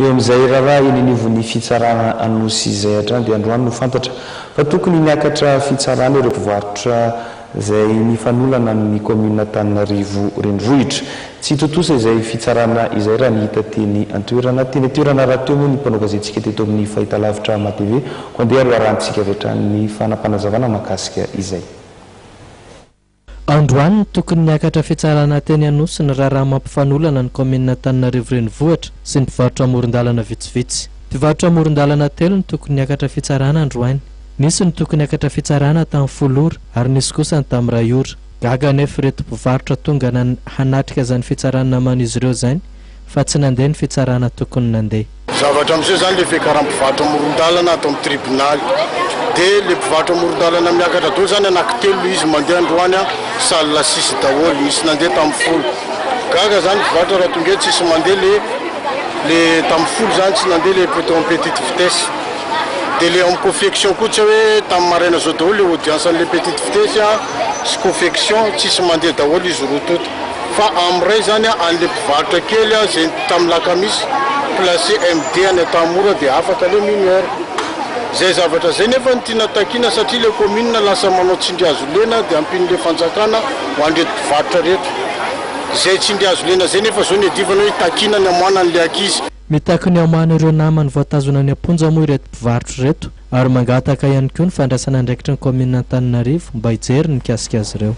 eo amin'izay raha inynivon'ny fitsarana anosy izay hatrany dia androany no fantatra fa tokony miakatra fitsarana ireo mpivarotra izay mifanolana amin'ny commune Antananarivo renivohitra tsy totosa izay fitsarana izay raha ny hita teny antoerana raha teo moa ny mpanao gazetitsika teto amin'ny fahitalavitra matv ko andeha aloharantsika avy hatrany fanampanazavana mahakasika izay. Androany tokony miakatra fitsarana teny Anosy raha mampifanolana ny commune Antananarivo renivohitra sy ny mpivarotra amoron-dalana vitsivitsy. Mpivarotra amoron-dalana telo ny tokony miakatra fitsarana androany. Nisy ny tokony miakatra fitsarana tamin'ny Folora ary nisy kosa ny tamin'ny Rayora. Gaga anefa ireto mpivarotra tonga hanatrika izany fitsarana naman'izy ireo izany fa tsy nandeha ny fitsarana tokony nandeha. Zavatra amin'izay zany le fekara mpivarotra amoron-dalana atao amin'ny tribunaly. Dia le mpivarotra amoron-dalana miakatra daholo zany anankitelo izy mandeha androany salle sisy daholo misy nandeha tamin'ny folo. Gaga zany mpivarotra raha tonga eto tsisy mandeha le tamin'ny folo zany tsy nandeha le peton petite vitesse. Dia le amin'ny confection koa tsy hoe tamin'ny maraina zao daholo le audience an'le petite vitesse sy confection tsisy mandeha daholo izy roa toto. Fa amin'iray zany an'le mpivarotra kely izay tamin'ny lakamisy placé MD any Tamora dia afaka le mineur. Zay zavatra zay nefa ny tiana takina satria le commune lasa manao tsindriazo lena dia ampin'le fanjakana ho an'reto mpivarotra reto. Zay tsindriazo lena zay nefa zao ny adivana hoe takina ny amoana an'le ankizy. Mitaky ny amana ireo namany voatazona ny amponja moa ireto mpivarotra reto ary mangataka ihany koa ny fandraisana andraikitry ny commune Antananarivo mba hijery ny mikasika azy ireo.